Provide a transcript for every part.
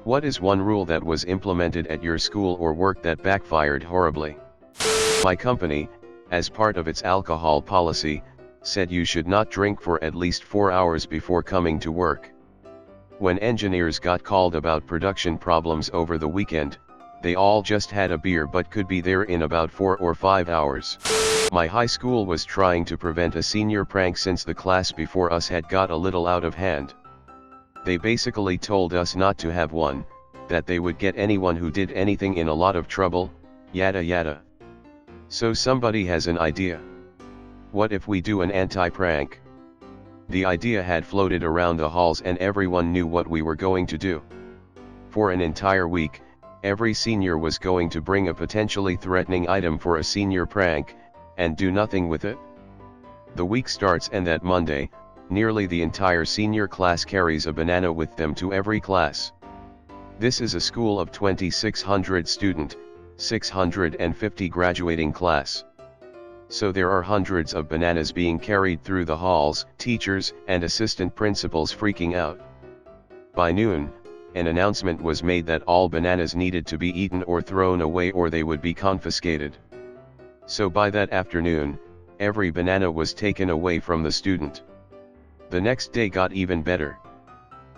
What is one rule that was implemented at your school or work that backfired horribly? My company, as part of its alcohol policy, said you should not drink for at least 4 hours before coming to work. When engineers got called about production problems over the weekend, they all just had a beer but could be there in about 4 or 5 hours. My high school was trying to prevent a senior prank since the class before us had got a little out of hand. They basically told us not to have one, that they would get anyone who did anything in a lot of trouble, yada yada. So somebody has an idea. What if we do an anti-prank? The idea had floated around the halls and everyone knew what we were going to do. For an entire week, every senior was going to bring a potentially threatening item for a senior prank, and do nothing with it. The week starts and that Monday, nearly the entire senior class carries a banana with them to every class. This is a school of 2,600 student, 650 graduating class. So there are hundreds of bananas being carried through the halls, teachers and assistant principals freaking out. By noon, an announcement was made that all bananas needed to be eaten or thrown away or they would be confiscated. So by that afternoon, every banana was taken away from the student. The next day got even better.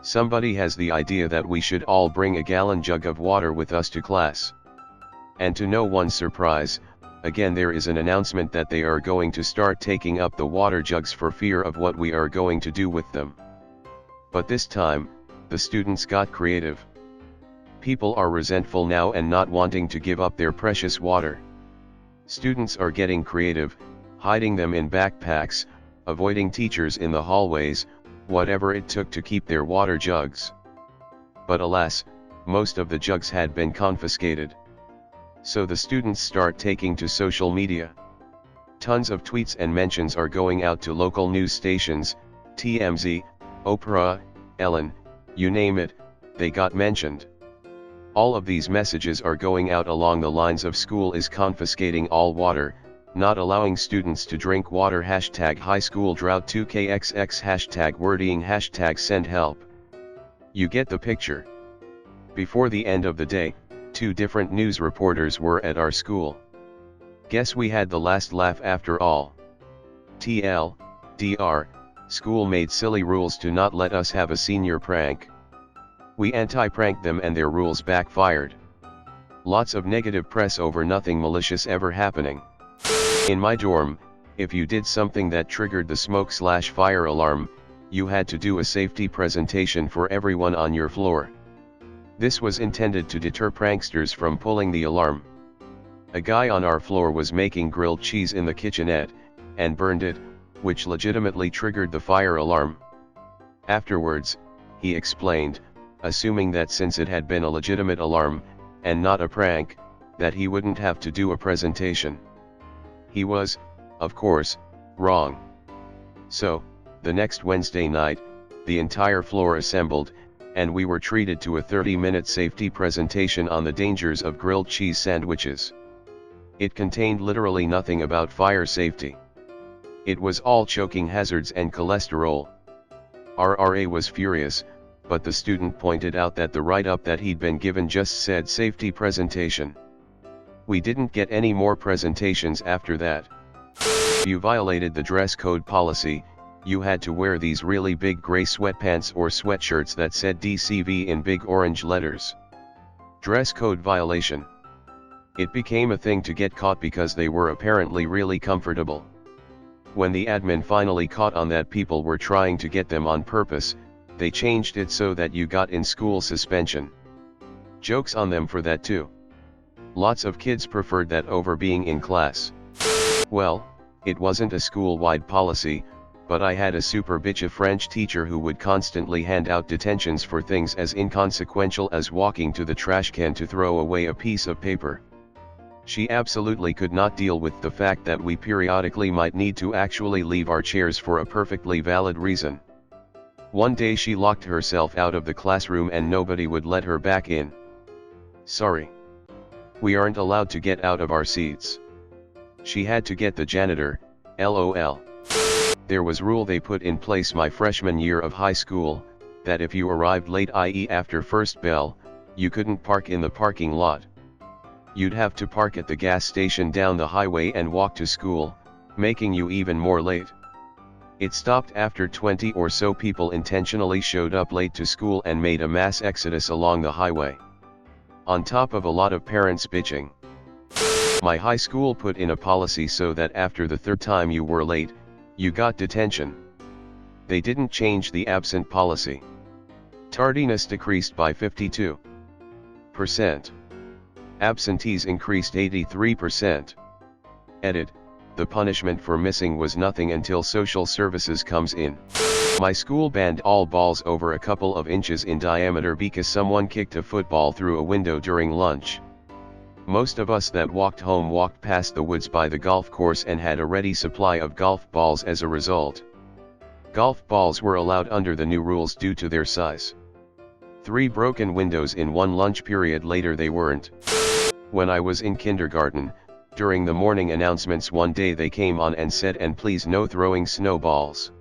Somebody has the idea that we should all bring a gallon jug of water with us to class. And to no one's surprise, again there is an announcement that they are going to start taking up the water jugs for fear of what we are going to do with them. But this time, the students got creative. People are resentful now and not wanting to give up their precious water. Students are getting creative, hiding them in backpacks, avoiding teachers in the hallways, whatever it took to keep their water jugs. But alas, most of the jugs had been confiscated. So the students start taking to social media. Tons of tweets and mentions are going out to local news stations, TMZ, Oprah, Ellen, you name it, they got mentioned. All of these messages are going out along the lines of school is confiscating all water, not allowing students to drink water #high school drought 2kxx #wording #send help. You get the picture. Before the end of the day, 2 different news reporters were at our school. Guess we had the last laugh after all. TLDR, school made silly rules to not let us have a senior prank. We anti-pranked them and their rules backfired. Lots of negative press over nothing malicious ever happening. In my dorm, if you did something that triggered the smoke/fire alarm, you had to do a safety presentation for everyone on your floor. This was intended to deter pranksters from pulling the alarm. A guy on our floor was making grilled cheese in the kitchenette, and burned it, which legitimately triggered the fire alarm. Afterwards, he explained, assuming that since it had been a legitimate alarm, and not a prank, that he wouldn't have to do a presentation. He was, of course, wrong. So, the next Wednesday night, the entire floor assembled, and we were treated to a 30-minute safety presentation on the dangers of grilled cheese sandwiches. It contained literally nothing about fire safety. It was all choking hazards and cholesterol. Our RA was furious, but the student pointed out that the write-up that he'd been given just said safety presentation. We didn't get any more presentations after that. If you violated the dress code policy, you had to wear these really big gray sweatpants or sweatshirts that said DCV in big orange letters. Dress code violation. It became a thing to get caught because they were apparently really comfortable. When the admin finally caught on that people were trying to get them on purpose, they changed it so that you got in school suspension. Jokes on them for that too. Lots of kids preferred that over being in class. Well, it wasn't a school-wide policy, but I had a super bitch of French teacher who would constantly hand out detentions for things as inconsequential as walking to the trash can to throw away a piece of paper. She absolutely could not deal with the fact that we periodically might need to actually leave our chairs for a perfectly valid reason. One day she locked herself out of the classroom and nobody would let her back in. Sorry. We aren't allowed to get out of our seats. She had to get the janitor, LOL. There was rule they put in place my freshman year of high school, that if you arrived late, i.e. after first bell, you couldn't park in the parking lot. You'd have to park at the gas station down the highway and walk to school, making you even more late. It stopped after 20 or so people intentionally showed up late to school and made a mass exodus along the highway. On top of a lot of parents bitching. My high school put in a policy so that after the third time you were late, you got detention. They didn't change the absent policy. Tardiness decreased by 52%. Absentees increased 83%. Edit, the punishment for missing was nothing until social services comes in. My school banned all balls over a couple of inches in diameter because someone kicked a football through a window during lunch. Most of us that walked home walked past the woods by the golf course and had a ready supply of golf balls as a result. Golf balls were allowed under the new rules due to their size. 3 broken windows in one lunch period later they weren't. When I was in kindergarten, during the morning announcements one day they came on and said, "And please no throwing snowballs.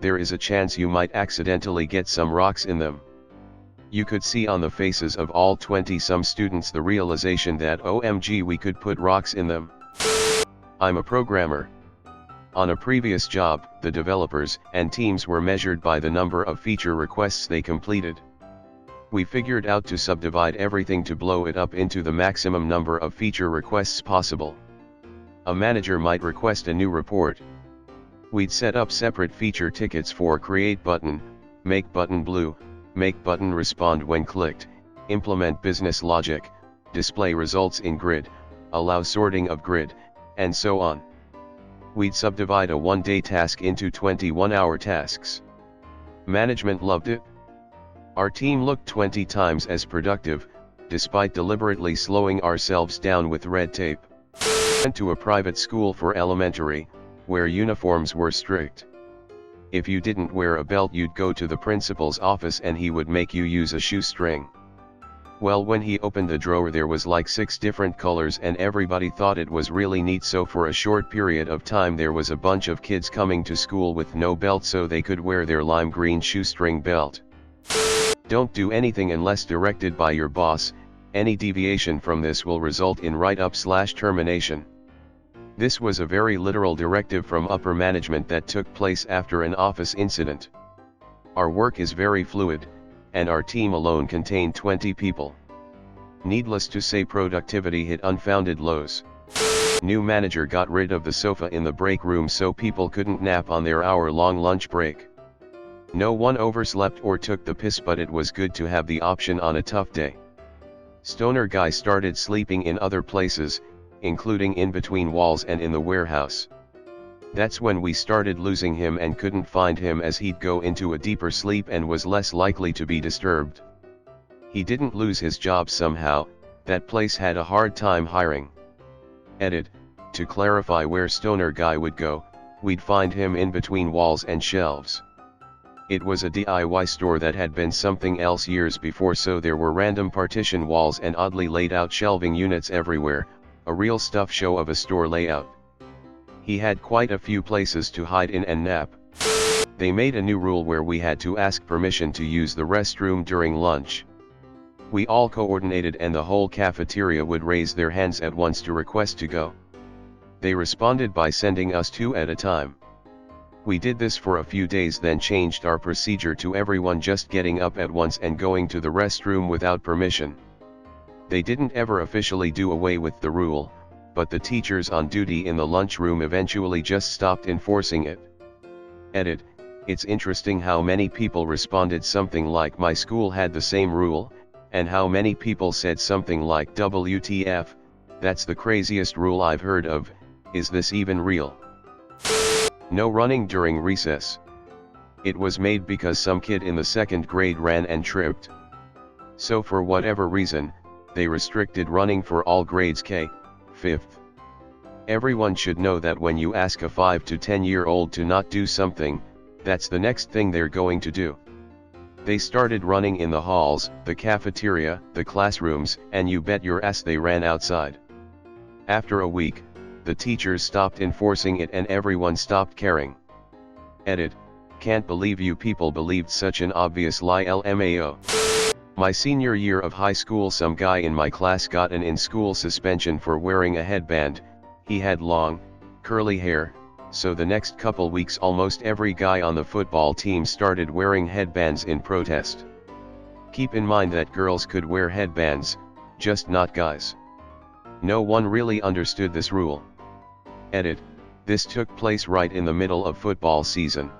There is a chance you might accidentally get some rocks in them." You could see on the faces of all 20-some students the realization that OMG we could put rocks in them. I'm a programmer. On a previous job, the developers and teams were measured by the number of feature requests they completed. We figured out to subdivide everything to blow it up into the maximum number of feature requests possible. A manager might request a new report. We'd set up separate feature tickets for create button, make button blue, make button respond when clicked, implement business logic, display results in grid, allow sorting of grid, and so on. We'd subdivide a one-day task into 21-hour tasks. Management loved it. Our team looked 20 times as productive, despite deliberately slowing ourselves down with red tape. Went to a private school for elementary, where uniforms were strict. If you didn't wear a belt you'd go to the principal's office and he would make you use a shoestring. Well, when he opened the drawer there was like 6 different colors and everybody thought it was really neat, so for a short period of time there was a bunch of kids coming to school with no belt so they could wear their lime green shoestring belt. Don't do anything unless directed by your boss. Any deviation from this will result in write-up/termination. This was a very literal directive from upper management that took place after an office incident. Our work is very fluid, and our team alone contained 20 people. Needless to say, productivity hit unfounded lows. New manager got rid of the sofa in the break room so people couldn't nap on their hour-long lunch break. No one overslept or took the piss, but it was good to have the option on a tough day. Stoner guy started sleeping in other places, including in between walls and in the warehouse. That's when we started losing him and couldn't find him, as he'd go into a deeper sleep and was less likely to be disturbed. He didn't lose his job somehow, that place had a hard time hiring. Edit, to clarify where Stoner guy would go, we'd find him in between walls and shelves. It was a DIY store that had been something else years before, so there were random partition walls and oddly laid out shelving units everywhere, a real stuff show of a store layout. He had quite a few places to hide in and nap. They made a new rule where we had to ask permission to use the restroom during lunch. We all coordinated and the whole cafeteria would raise their hands at once to request to go. They responded by sending us 2 at a time. We did this for a few days, then changed our procedure to everyone just getting up at once and going to the restroom without permission. They didn't ever officially do away with the rule, but the teachers on duty in the lunchroom eventually just stopped enforcing it. Edit, it's interesting how many people responded something like "my school had the same rule," and how many people said something like "WTF, that's the craziest rule I've heard of, is this even real?" No running during recess. It was made because some kid in the 2nd grade ran and tripped. So for whatever reason, they restricted running for all grades K, 5th. Everyone should know that when you ask a 5 to 10-year-old to not do something, that's the next thing they're going to do. They started running in the halls, the cafeteria, the classrooms, and you bet your ass they ran outside. After a week, the teachers stopped enforcing it and everyone stopped caring. Edit, can't believe you people believed such an obvious lie, LMAO. My senior year of high school, some guy in my class got an in-school suspension for wearing a headband. He had long, curly hair, so the next couple weeks almost every guy on the football team started wearing headbands in protest. Keep in mind that girls could wear headbands, just not guys. No one really understood this rule. Edit: this took place right in the middle of football season.